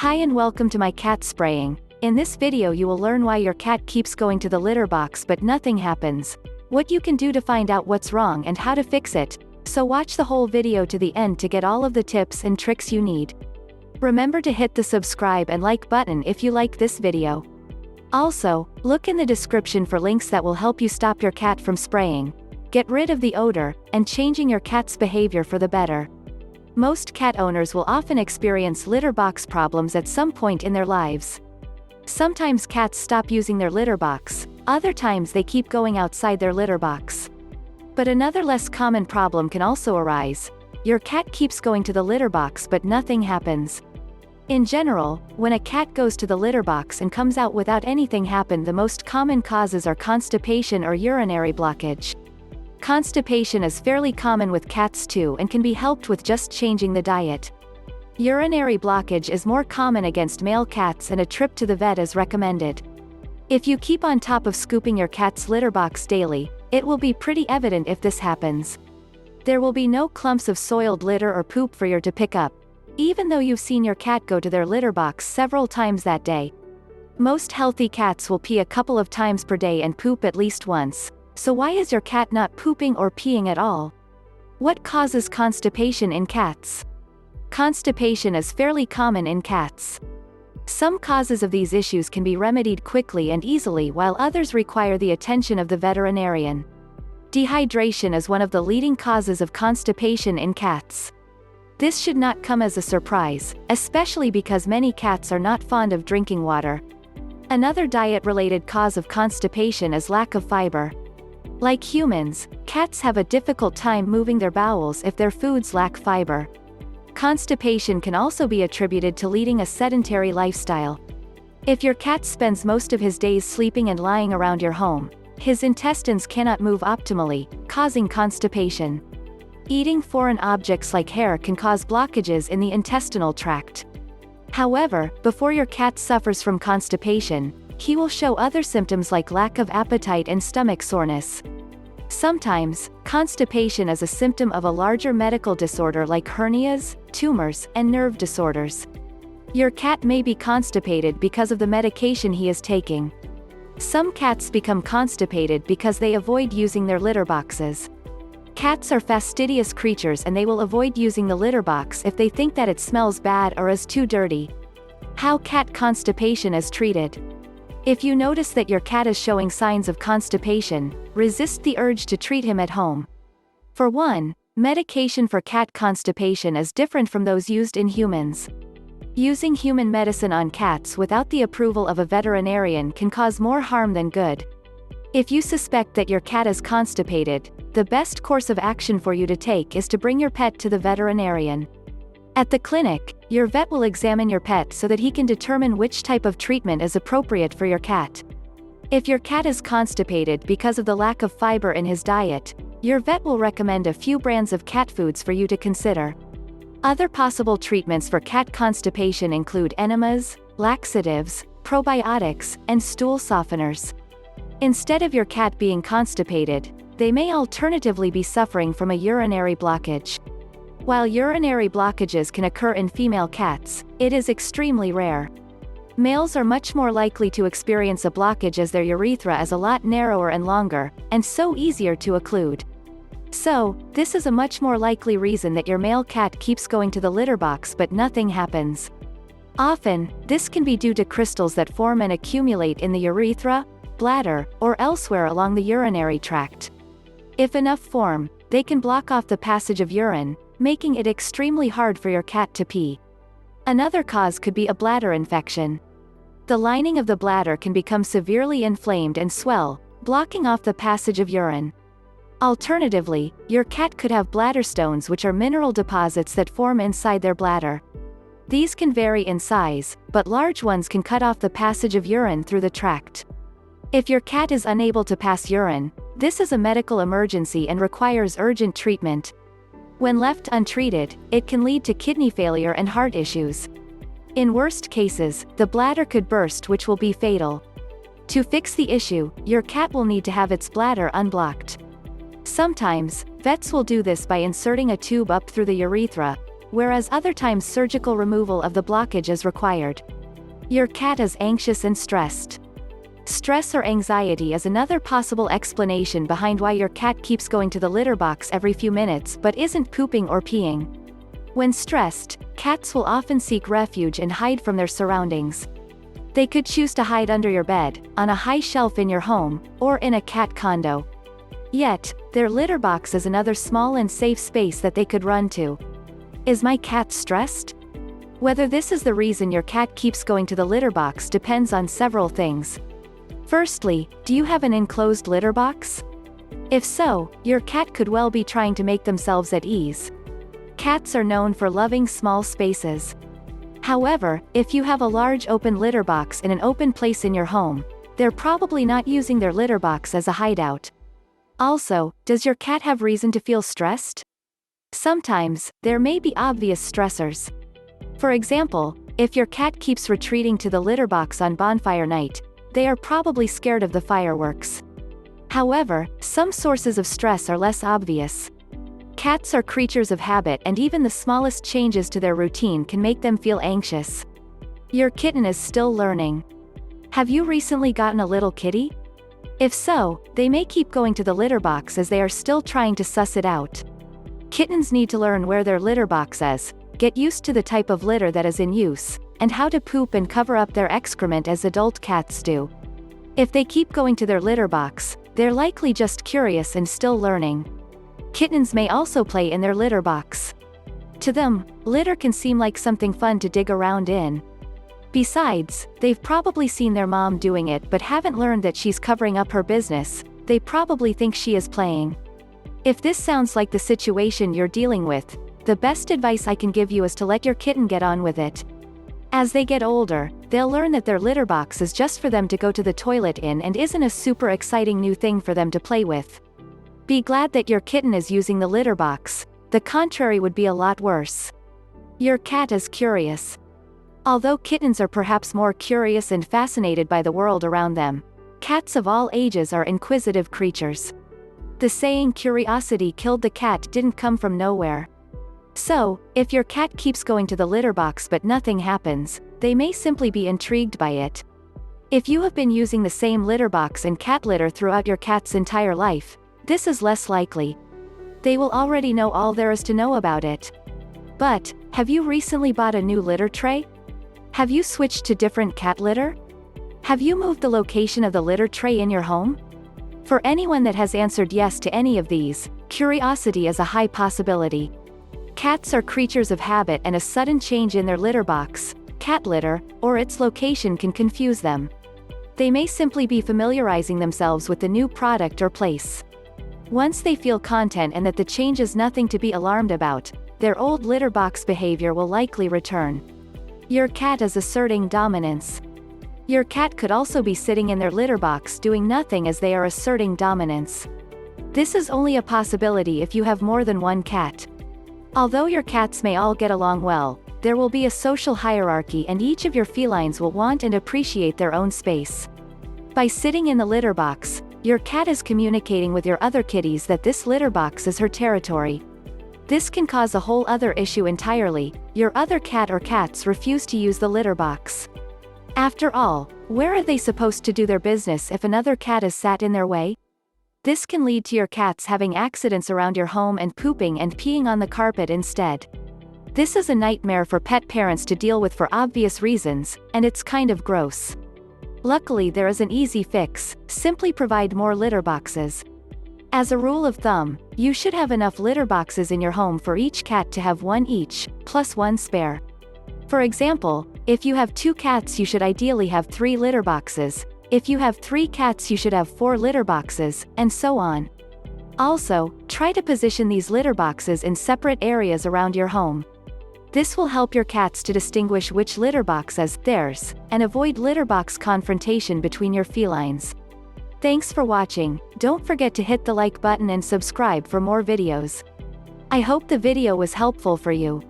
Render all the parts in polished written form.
Hi and welcome to my cat spraying. In this video you will learn why your cat keeps going to the litter box but nothing happens, what you can do to find out what's wrong and how to fix it, so watch the whole video to the end to get all of the tips and tricks you need. Remember to hit the subscribe and like button if you like this video. Also, look in the description for links that will help you stop your cat from spraying, get rid of the odor, and changing your cat's behavior for the better. Most cat owners will often experience litter box problems at some point in their lives. Sometimes cats stop using their litter box, other times they keep going outside their litter box. But another less common problem can also arise. Your cat keeps going to the litter box but nothing happens. In general, when a cat goes to the litter box and comes out without anything happen, the most common causes are constipation or urinary blockage. Constipation is fairly common with cats too and can be helped with just changing the diet. Urinary blockage is more common against male cats and a trip to the vet is recommended. If you keep on top of scooping your cat's litter box daily, it will be pretty evident if this happens. There will be no clumps of soiled litter or poop for you to pick up, even though you've seen your cat go to their litter box several times that day. Most healthy cats will pee a couple of times per day and poop at least once. So why is your cat not pooping or peeing at all? What causes constipation in cats? Constipation is fairly common in cats. Some causes of these issues can be remedied quickly and easily while others require the attention of the veterinarian. Dehydration is one of the leading causes of constipation in cats. This should not come as a surprise, especially because many cats are not fond of drinking water. Another diet-related cause of constipation is lack of fiber. Like humans, cats have a difficult time moving their bowels if their foods lack fiber. Constipation can also be attributed to leading a sedentary lifestyle. If your cat spends most of his days sleeping and lying around your home, his intestines cannot move optimally, causing constipation. Eating foreign objects like hair can cause blockages in the intestinal tract. However, before your cat suffers from constipation, he will show other symptoms like lack of appetite and stomach soreness. Sometimes, constipation is a symptom of a larger medical disorder like hernias, tumors, and nerve disorders. Your cat may be constipated because of the medication he is taking. Some cats become constipated because they avoid using their litter boxes. Cats are fastidious creatures and they will avoid using the litter box if they think that it smells bad or is too dirty. How cat constipation is treated. If you notice that your cat is showing signs of constipation, resist the urge to treat him at home. For one, medication for cat constipation is different from those used in humans. Using human medicine on cats without the approval of a veterinarian can cause more harm than good. If you suspect that your cat is constipated, the best course of action for you to take is to bring your pet to the veterinarian. At the clinic, your vet will examine your pet so that he can determine which type of treatment is appropriate for your cat. If your cat is constipated because of the lack of fiber in his diet, your vet will recommend a few brands of cat foods for you to consider. Other possible treatments for cat constipation include enemas, laxatives, probiotics, and stool softeners. Instead of your cat being constipated, they may alternatively be suffering from a urinary blockage. While urinary blockages can occur in female cats, it is extremely rare. Males are much more likely to experience a blockage as their urethra is a lot narrower and longer, and so easier to occlude. So, this is a much more likely reason that your male cat keeps going to the litter box but nothing happens. Often, this can be due to crystals that form and accumulate in the urethra, bladder, or elsewhere along the urinary tract. If enough form, they can block off the passage of urine, making it extremely hard for your cat to pee. Another cause could be a bladder infection. The lining of the bladder can become severely inflamed and swell, blocking off the passage of urine. Alternatively, your cat could have bladder stones, which are mineral deposits that form inside their bladder. These can vary in size, but large ones can cut off the passage of urine through the tract. If your cat is unable to pass urine, this is a medical emergency and requires urgent treatment. When left untreated, it can lead to kidney failure and heart issues. In worst cases, the bladder could burst, which will be fatal. To fix the issue, your cat will need to have its bladder unblocked. Sometimes, vets will do this by inserting a tube up through the urethra, whereas other times surgical removal of the blockage is required. Your cat is anxious and stressed. Stress or anxiety is another possible explanation behind why your cat keeps going to the litter box every few minutes but isn't pooping or peeing. When stressed, cats will often seek refuge and hide from their surroundings. They could choose to hide under your bed, on a high shelf in your home, or in a cat condo. Yet, their litter box is another small and safe space that they could run to. Is my cat stressed? Whether this is the reason your cat keeps going to the litter box depends on several things. Firstly, do you have an enclosed litter box? If so, your cat could well be trying to make themselves at ease. Cats are known for loving small spaces. However, if you have a large open litter box in an open place in your home, they're probably not using their litter box as a hideout. Also, does your cat have reason to feel stressed? Sometimes, there may be obvious stressors. For example, if your cat keeps retreating to the litter box on bonfire night, they are probably scared of the fireworks. However, some sources of stress are less obvious. Cats are creatures of habit, and even the smallest changes to their routine can make them feel anxious. Your kitten is still learning. Have you recently gotten a little kitty? If so, they may keep going to the litter box as they are still trying to suss it out. Kittens need to learn where their litter box is, get used to the type of litter that is in use, and how to poop and cover up their excrement as adult cats do. If they keep going to their litter box, they're likely just curious and still learning. Kittens may also play in their litter box. To them, litter can seem like something fun to dig around in. Besides, they've probably seen their mom doing it but haven't learned that she's covering up her business. They probably think she is playing. If this sounds like the situation you're dealing with, the best advice I can give you is to let your kitten get on with it. As they get older, they'll learn that their litter box is just for them to go to the toilet in and isn't a super exciting new thing for them to play with. Be glad that your kitten is using the litter box. The contrary would be a lot worse. Your cat is curious. Although kittens are perhaps more curious and fascinated by the world around them, cats of all ages are inquisitive creatures. The saying "curiosity killed the cat" didn't come from nowhere. So, if your cat keeps going to the litter box but nothing happens, they may simply be intrigued by it. If you have been using the same litter box and cat litter throughout your cat's entire life, this is less likely. They will already know all there is to know about it. But, have you recently bought a new litter tray? Have you switched to different cat litter? Have you moved the location of the litter tray in your home? For anyone that has answered yes to any of these, curiosity is a high possibility. Cats are creatures of habit, and a sudden change in their litter box, cat litter, or its location can confuse them. They may simply be familiarizing themselves with the new product or place. Once they feel content and that the change is nothing to be alarmed about, their old litter box behavior will likely return. Your cat is asserting dominance. Your cat could also be sitting in their litter box doing nothing as they are asserting dominance. This is only a possibility if you have more than one cat. Although your cats may all get along well, there will be a social hierarchy, and each of your felines will want and appreciate their own space. By sitting in the litter box, your cat is communicating with your other kitties that this litter box is her territory. This can cause a whole other issue entirely. Your other cat or cats refuse to use the litter box. After all, where are they supposed to do their business if another cat is sat in their way? This can lead to your cats having accidents around your home and pooping and peeing on the carpet instead. This is a nightmare for pet parents to deal with for obvious reasons, and it's kind of gross. Luckily, there is an easy fix: simply provide more litter boxes. As a rule of thumb, you should have enough litter boxes in your home for each cat to have one each, plus one spare. For example, if you have 2 cats, you should ideally have 3 litter boxes. If you have 3 cats, you should have 4 litter boxes, and so on. Also, try to position these litter boxes in separate areas around your home. This will help your cats to distinguish which litter box is theirs, and avoid litter box confrontation between your felines. Thanks for watching. Don't forget to hit the like button and subscribe for more videos. I hope the video was helpful for you.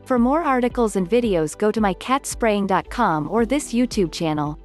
For more articles and videos, go to mycatspraying.com or this YouTube channel.